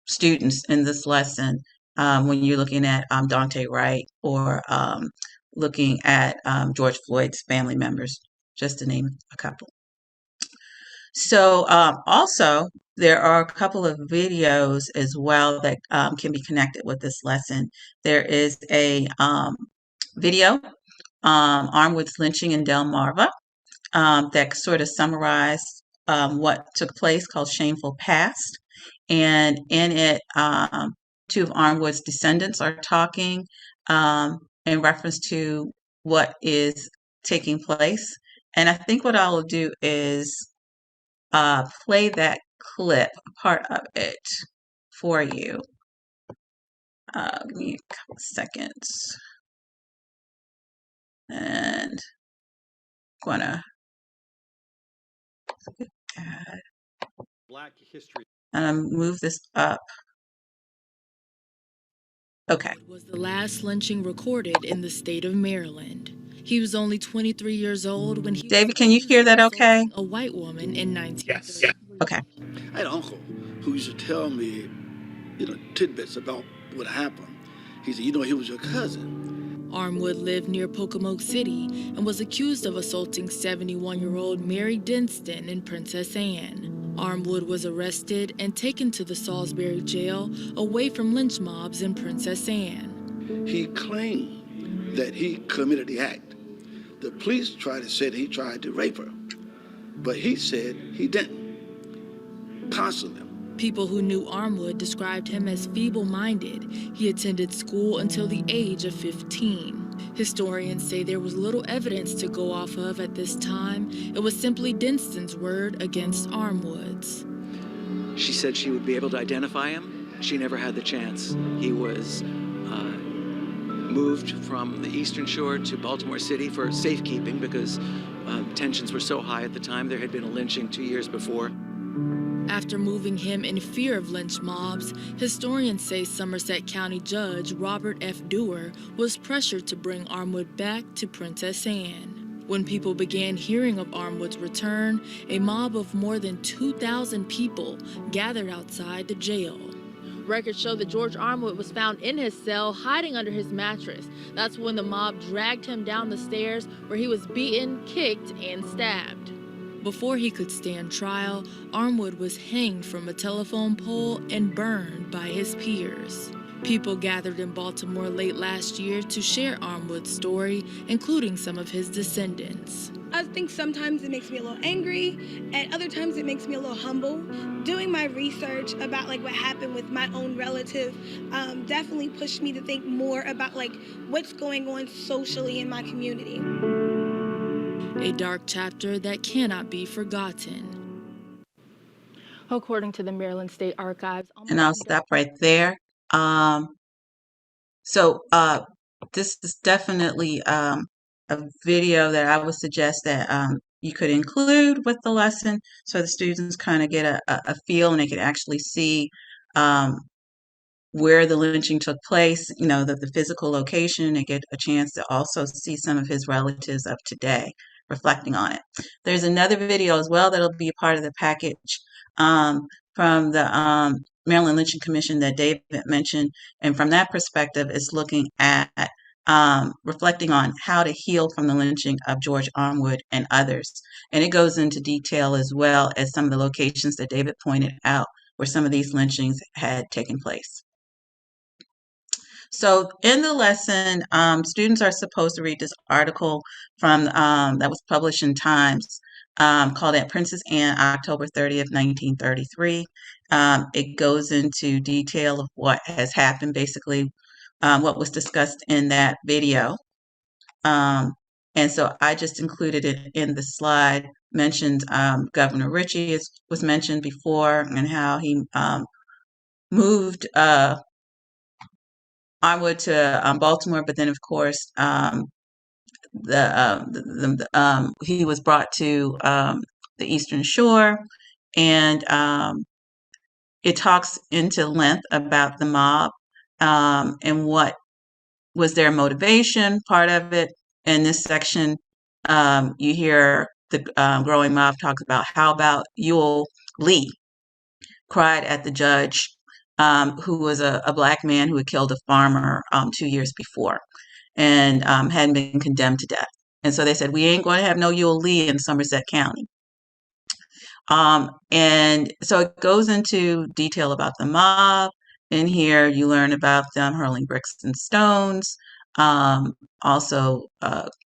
students in this lesson when you're looking at Dante Wright or looking at George Floyd's family members, just to name a couple. So also, there are a couple of videos as well that can be connected with this lesson. There is a video, Armwood's Lynching in Delmarva, that sort of summarized what took place, called Shameful Past. And in it, two of Armwood's descendants are talking in reference to what is taking place. And I think what I'll do is play that clip, part of it, for you. Give me a couple seconds. And I'm gonna Black history. move this up. Okay. Was the last lynching recorded in the state of Maryland. He was only 23 years old when he David, can you hear that okay? a white woman in Yes. 1930. Okay. I had an uncle who used to tell me, tidbits about what happened. He said, he was your cousin. Armwood lived near Pocomoke City and was accused of assaulting 71-year-old Mary Denston in Princess Anne. Armwood was arrested and taken to the Salisbury jail away from lynch mobs in Princess Anne. He claimed that he committed the act. The police said he tried to rape her, but he said he didn't. Constantly. People who knew Armwood described him as feeble-minded. He attended school until the age of 15. Historians say there was little evidence to go off of at this time. It was simply Denston's word against Armwood's. She said she would be able to identify him. She never had the chance. He was moved from the Eastern Shore to Baltimore City for safekeeping because tensions were so high at the time. There had been a lynching 2 years before. After moving him in fear of lynch mobs, historians say Somerset County Judge Robert F. Dewar was pressured to bring Armwood back to Princess Anne. When people began hearing of Armwood's return, a mob of more than 2,000 people gathered outside the jail. Records show that George Armwood was found in his cell, hiding under his mattress. That's when the mob dragged him down the stairs, where he was beaten, kicked, and stabbed. Before he could stand trial, Armwood was hanged from a telephone pole and burned by his peers. People gathered in Baltimore late last year to share Armwood's story, including some of his descendants. I think sometimes it makes me a little angry, and other times it makes me a little humble. Doing my research about what happened with my own relative definitely pushed me to think more about what's going on socially in my community. A dark chapter that cannot be forgotten. According to the Maryland State Archives. And I'll stop right there. This is definitely a video that I would suggest that you could include with the lesson so the students kind of get a feel and they can actually see where the lynching took place, the physical location, and get a chance to also see some of his relatives of today reflecting on it. There's another video as well that'll be a part of the package from the Maryland Lynching Commission that David mentioned. And from that perspective, it's looking at reflecting on how to heal from the lynching of George Armwood and others. And it goes into detail as well as some of the locations that David pointed out where some of these lynchings had taken place. So in the lesson, students are supposed to read this article from that was published in Times called At Princess Anne, October 30th, 1933. It goes into detail of what has happened, basically what was discussed in that video. And so I just included it in the slide, mentioned Governor Ritchie was mentioned before, and how he moved Armwood to Baltimore, but then of course he was brought to the Eastern Shore, and it talks into length about the mob and what was their motivation. Part of it in this section, you hear the growing mob talks about how about Ewell Lee cried at the judge, who was a black man who had killed a farmer 2 years before and hadn't been condemned to death. And so they said, we ain't going to have no Ewell Lee in Somerset County. And so it goes into detail about the mob. In here, you learn about them hurling bricks and stones, also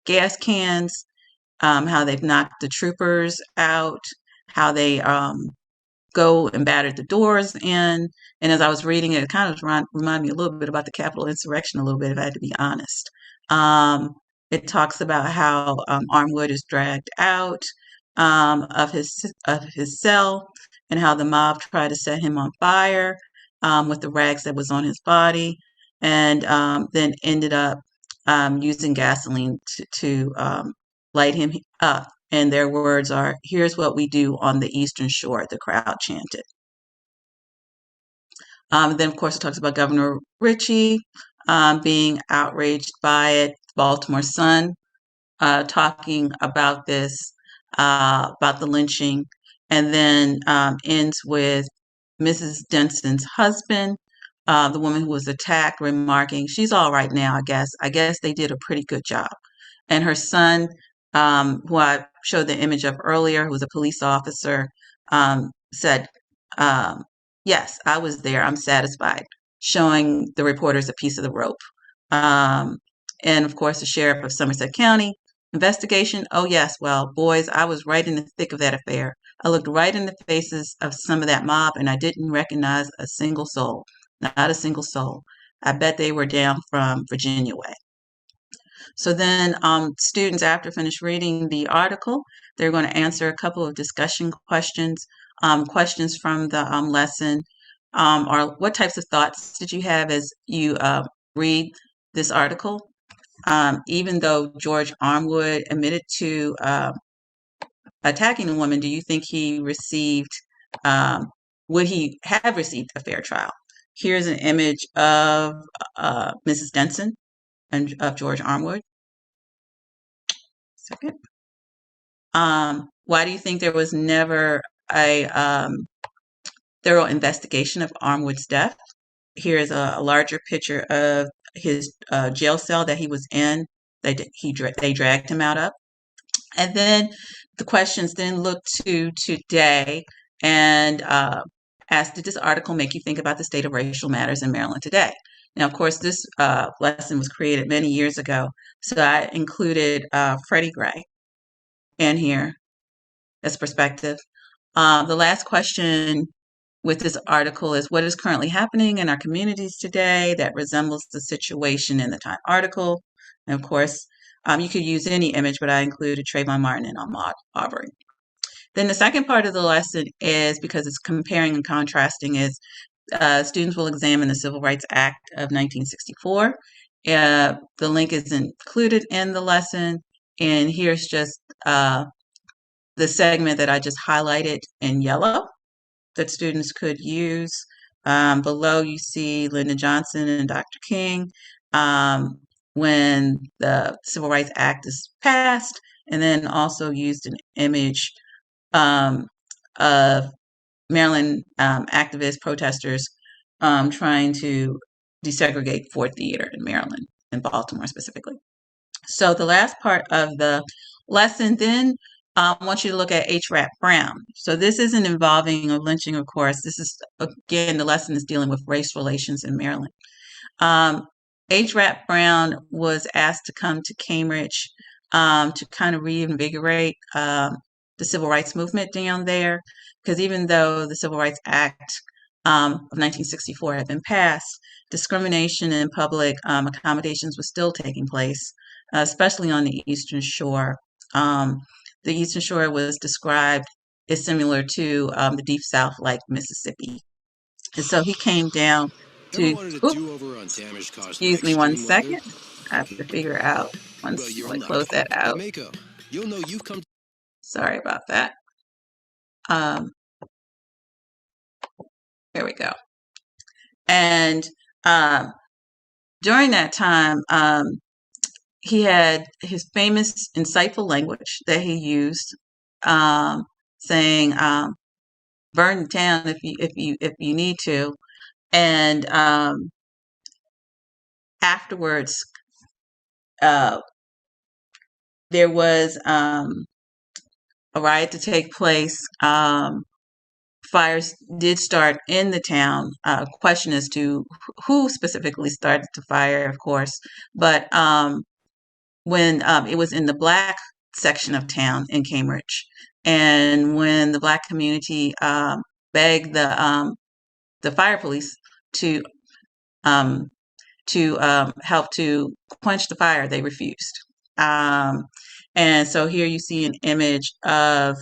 gas cans, how they've knocked the troopers out, how they go and battered the doors in. And as I was reading it, it kind of reminded me a little bit about the Capitol insurrection a little bit, if I had to be honest. It talks about how Armwood is dragged out of his cell, and how the mob tried to set him on fire with the rags that was on his body, and then ended up using gasoline to light him up. And their words are, "Here's what we do on the Eastern Shore," the crowd chanted. Then, of course, it talks about Governor Ritchie being outraged by it, Baltimore Sun talking about this, about the lynching, and then ends with Mrs. Denson's husband, the woman who was attacked, remarking, "She's all right now, I guess. I guess they did a pretty good job." And her son, who I showed the image of earlier, who was a police officer, said, "Yes, I was there. I'm satisfied," showing the reporters a piece of the rope. And of course, the sheriff of Somerset County, "Investigation? Oh, yes. Well, boys, I was right in the thick of that affair. I looked right in the faces of some of that mob, and I didn't recognize a single soul. Not a single soul. I bet they were down from Virginia way." So then students, after finish reading the article, they're going to answer a couple of discussion questions. Questions from the lesson are, what types of thoughts did you have as you read this article? Even though George Armwood admitted to attacking a woman, do you think he received, would he have received a fair trial? Here's an image of Mrs. Denson and of George Armwood. Second. Why do you think there was never a thorough investigation of Armwood's death? Here is a larger picture of his jail cell that he was in. They dragged him out of. And then the questions then look to today and ask, did this article make you think about the state of racial matters in Maryland today? Now, of course, this lesson was created many years ago, so I included Freddie Gray in here as perspective. The last question with this article is, what is currently happening in our communities today that resembles the situation in the Time article? And of course, you could use any image, but I included Trayvon Martin and Ahmaud Arbery. Then the second part of the lesson is, because it's comparing and contrasting, is students will examine the Civil Rights Act of 1964. The link is included in the lesson, and here's just the segment that I just highlighted in yellow that students could use. Below you see Lyndon Johnson and Dr. King when the Civil Rights Act is passed, and then also used an image of Maryland activist protesters trying to desegregate Ford Theater in Maryland, in Baltimore specifically. So the last part of the lesson then I want you to look at Hrap Brown. So this isn't involving a lynching, of course. This is, again, the lesson is dealing with race relations in Maryland. Hrap Brown was asked to come to Cambridge to kind of reinvigorate the civil rights movement down there, because even though the Civil Rights Act of 1964 had been passed, discrimination in public accommodations was still taking place, especially on the Eastern Shore. The Eastern Shore was described as similar to the Deep South, like Mississippi. And so he came down to, excuse me one second. I have to figure out, close that out. Sorry about that. Here we go. And during that time, he had his famous, insightful language that he used, saying, "Burn the town if you need to." And afterwards, there was a riot to take place. Fires did start in the town. Question as to who specifically started the fire, of course, but when it was in the Black section of town in Cambridge, and when the Black community begged the fire police to help to quench the fire, they refused. And so here you see an image of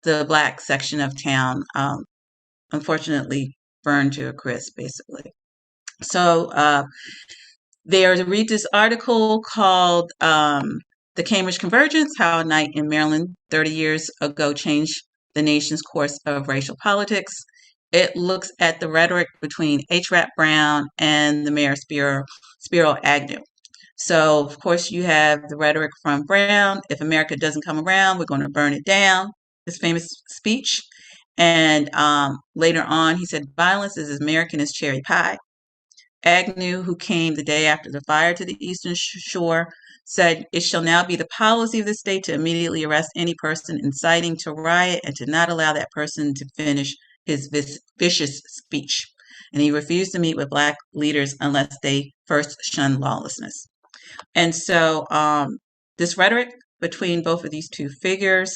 the Black section of town, unfortunately burned to a crisp, basically. So read this article called The Cambridge Convergence, How a Night in Maryland 30 Years Ago Changed the Nation's Course of Racial Politics. It looks at the rhetoric between Hrap Brown and the mayor, Spiro Agnew. So, of course, you have the rhetoric from Brown: if America doesn't come around, we're going to burn it down, his famous speech. And later on, he said, violence is as American as cherry pie. Agnew, who came the day after the fire to the Eastern Shore, said, it shall now be the policy of the state to immediately arrest any person inciting to riot and to not allow that person to finish his vicious speech. And he refused to meet with Black leaders unless they first shunned lawlessness. And so this rhetoric between both of these two figures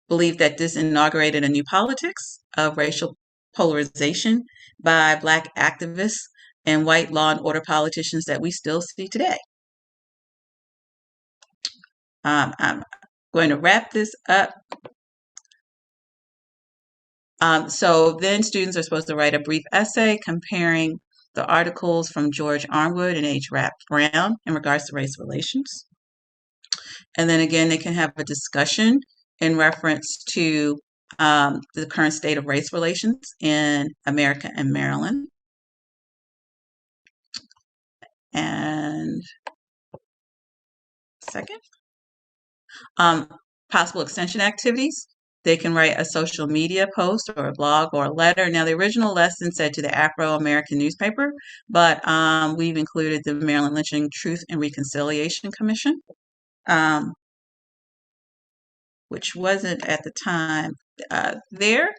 believed that this inaugurated a new politics of racial polarization by Black activists and white law and order politicians that we still see today. I'm going to wrap this up. So then students are supposed to write a brief essay comparing the articles from George Armwood and Hrap Brown in regards to race relations. And then again, they can have a discussion in reference to the current state of race relations in America and Maryland. And second, possible extension activities. They can write a social media post or a blog or a letter. Now, the original lesson said to the Afro-American newspaper, but we've included the Maryland Lynching Truth and Reconciliation Commission, which wasn't at the time there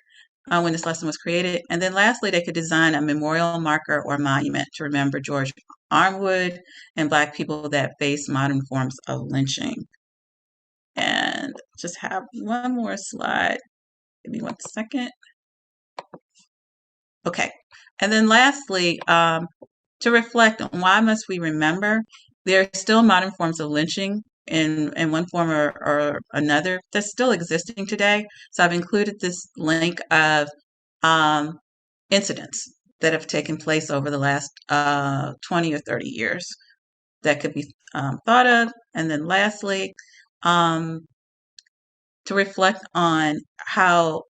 when this lesson was created. And then lastly, they could design a memorial marker or monument to remember George Armwood and Black people that face modern forms of lynching. And just have one more slide. Give me 1 second. Okay. And then lastly, to reflect on why must we remember, there are still modern forms of lynching in one form or another that's still existing today. So I've included this link of incidents that have taken place over the last 20 or 30 years that could be thought of. And then lastly, to reflect on how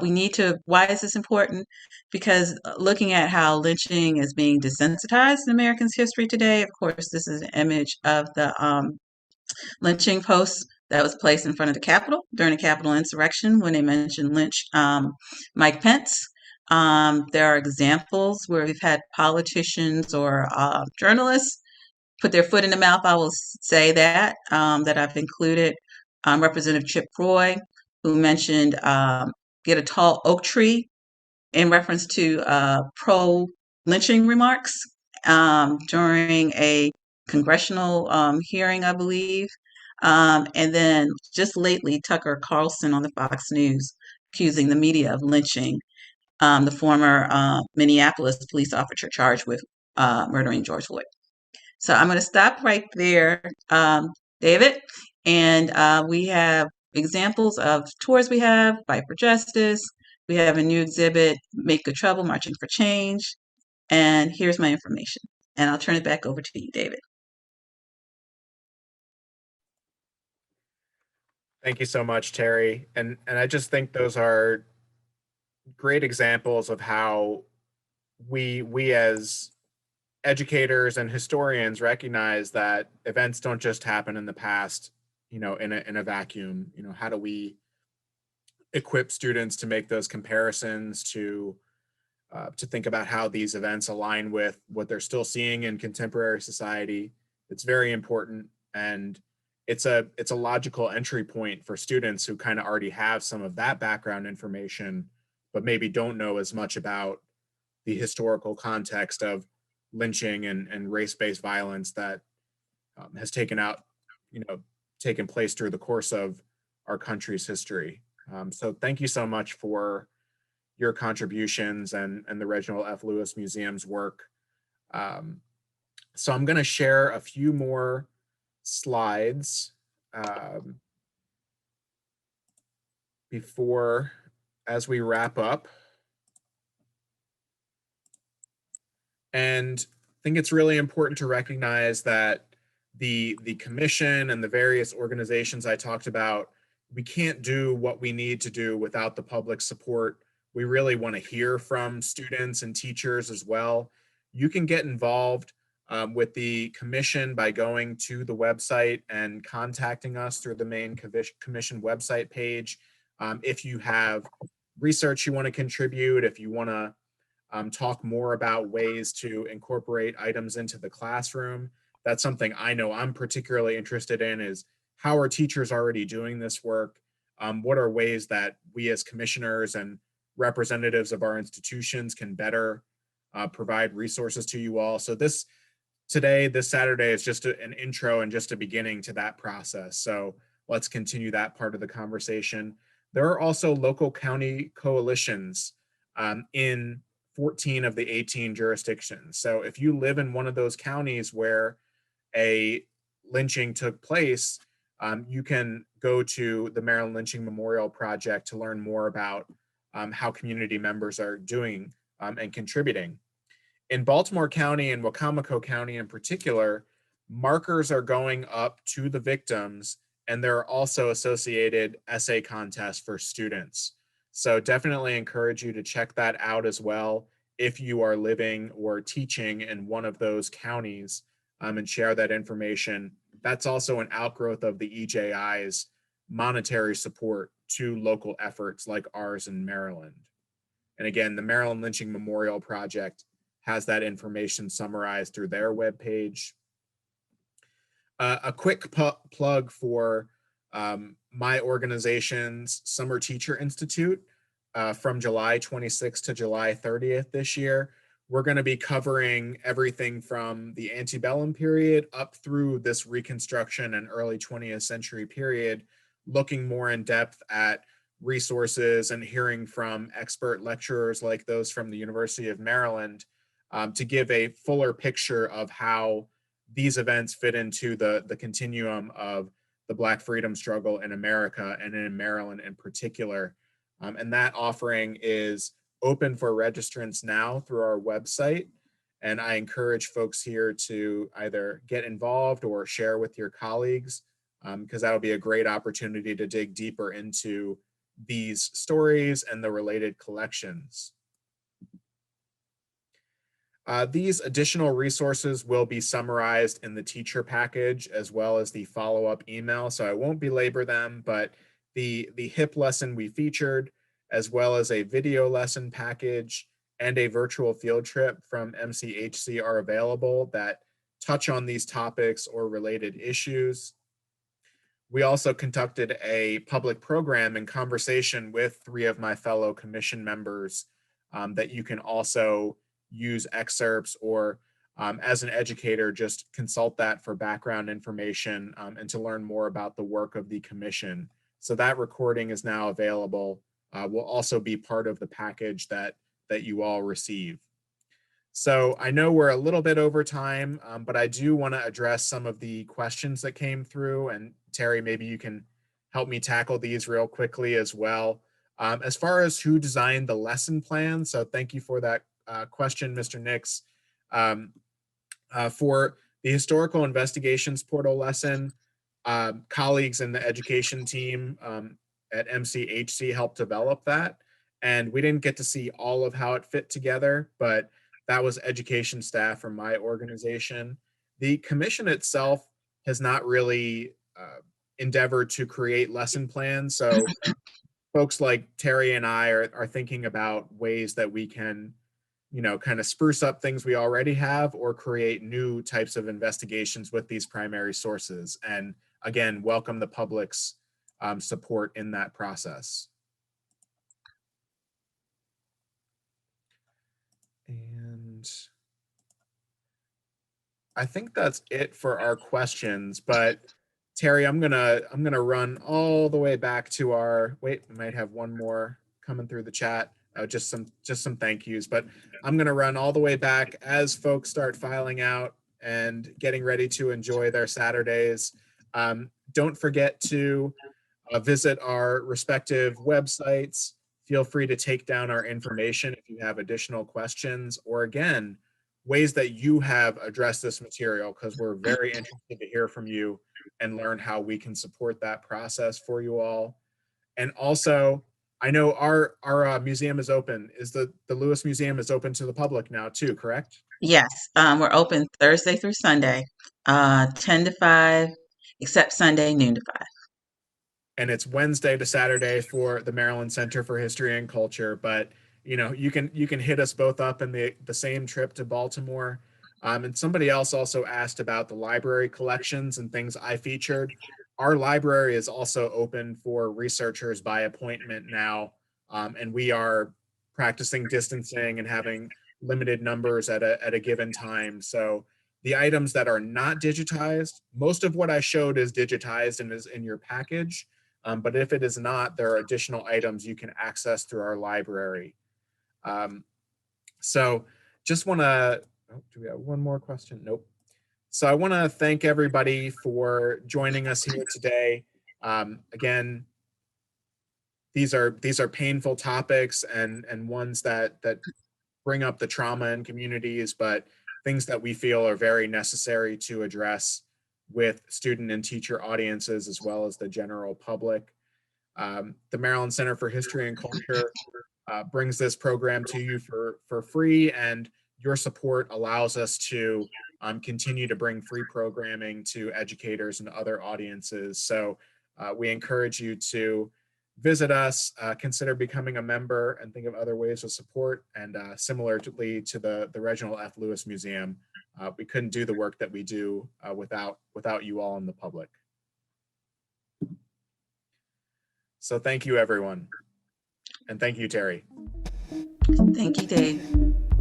we need to, why is this important? Because looking at how lynching is being desensitized in Americans' history today, of course, this is an image of the lynching post that was placed in front of the Capitol during the Capitol insurrection when they mentioned Lynch, Mike Pence. There are examples where we've had politicians or journalists put their foot in the mouth. I will say that that I've included Representative Chip Roy, who mentioned get a tall oak tree in reference to pro-lynching remarks during a congressional hearing, I believe. And then just lately, Tucker Carlson on the Fox News accusing the media of lynching the former Minneapolis police officer charged with murdering George Floyd. So I'm going to stop right there, David. And we have examples of tours we have, Fight for Justice. We have a new exhibit, Make Good Trouble, Marching for Change. And here's my information. And I'll turn it back over to you, David. Thank you so much, Terry. And I just think those are great examples of how we as educators and historians recognize that events don't just happen in the past, in a vacuum. How do we equip students to make those comparisons, to think about how these events align with what they're still seeing in contemporary society? It's very important, and it's a logical entry point for students who kind of already have some of that background information, but maybe don't know as much about the historical context of lynching and race-based violence that has taken place through the course of our country's history. So thank you so much for your contributions and the Reginald F. Lewis Museum's work. So I'm going to share a few more slides as we wrap up. And I think it's really important to recognize that the commission and the various organizations I talked about, we can't do what we need to do without the public support. We really want to hear from students and teachers as well. You can get involved with the commission by going to the website and contacting us through the main commission website page. If you have research you want to contribute, if you want to talk more about ways to incorporate items into the classroom. That's something I know I'm particularly interested in, is how are teachers already doing this work? What are ways that we as commissioners and representatives of our institutions can better provide resources to you all? So this Saturday is just an intro and just a beginning to that process. So let's continue that part of the conversation. There are also local county coalitions in 14 of the 18 jurisdictions. So if you live in one of those counties where a lynching took place, you can go to the Maryland Lynching Memorial Project to learn more about how community members are doing and contributing. In Baltimore County and Wacomico County in particular, markers are going up to the victims, and there are also associated essay contests for students. So definitely encourage you to check that out as well if you are living or teaching in one of those counties, and share that information. That's also an outgrowth of the EJI's monetary support to local efforts like ours in Maryland. And again, the Maryland Lynching Memorial Project has that information summarized through their webpage. A quick plug for my organization's Summer Teacher Institute. From July 26th to July 30th this year, we're going to be covering everything from the antebellum period up through this Reconstruction and early 20th century period, looking more in depth at resources and hearing from expert lecturers like those from the University of Maryland to give a fuller picture of how these events fit into the continuum of the Black freedom struggle in America and in Maryland in particular. And that offering is open for registrants now through our website. And I encourage folks here to either get involved or share with your colleagues, because that'll be a great opportunity to dig deeper into these stories and the related collections. These additional resources will be summarized in the teacher package as well as the follow-up email, so I won't belabor them, but the HIP lesson we featured, as well as a video lesson package and a virtual field trip from MCHC are available that touch on these topics or related issues. We also conducted a public program in conversation with 3 of my fellow commission members that you can also use excerpts or as an educator, just consult that for background information and to learn more about the work of the commission. So that recording is now available. Will also be part of the package that you all receive. So I know we're a little bit over time, but I do want to address some of the questions that came through. And Terry, maybe you can help me tackle these real quickly as well. As far as who designed the lesson plan, so thank you for that question, Mr. Nix. For the historical investigations portal lesson, colleagues in the education team at MCHC helped develop that. And we didn't get to see all of how it fit together, but that was education staff from my organization. The commission itself has not really endeavored to create lesson plans. So folks like Terry and I are thinking about ways that we can, kind of spruce up things we already have or create new types of investigations with these primary sources. And again, welcome the public's support in that process. And I think that's it for our questions, but Terry, I'm gonna run all the way back to our, wait, we might have one more coming through the chat. Just some thank yous, but I'm gonna run all the way back as folks start filing out and getting ready to enjoy their Saturdays. Don't forget to visit our respective websites. Feel free to take down our information if you have additional questions, or again, ways that you have addressed this material, because we're very interested to hear from you and learn how we can support that process for you all. And also, I know our museum is open. Is the Lewis Museum is open to the public now too, correct? Yes, we're open Thursday through Sunday, 10 to 5, except Sunday, noon to 5. And it's Wednesday to Saturday for the Maryland Center for History and Culture. But you can hit us both up in the same trip to Baltimore. And somebody else also asked about the library collections and things I featured. Our library is also open for researchers by appointment now, and we are practicing distancing and having limited numbers at a given time. So the items that are not digitized, most of what I showed is digitized and is in your package. But if it is not, there are additional items you can access through our library. So just want to, do we have one more question? Nope. So I want to thank everybody for joining us here today. Again, these are painful topics and ones that bring up the trauma in communities, but things that we feel are very necessary to address with student and teacher audiences as well as the general public. The Maryland Center for History and Culture brings this program to you for free, and your support allows us to continue to bring free programming to educators and other audiences. So we encourage you to visit us, consider becoming a member, and think of other ways of support. And similarly to the Reginald F. Lewis Museum, we couldn't do the work that we do without you all in the public. So thank you, everyone. And thank you, Terry. Thank you, Dave.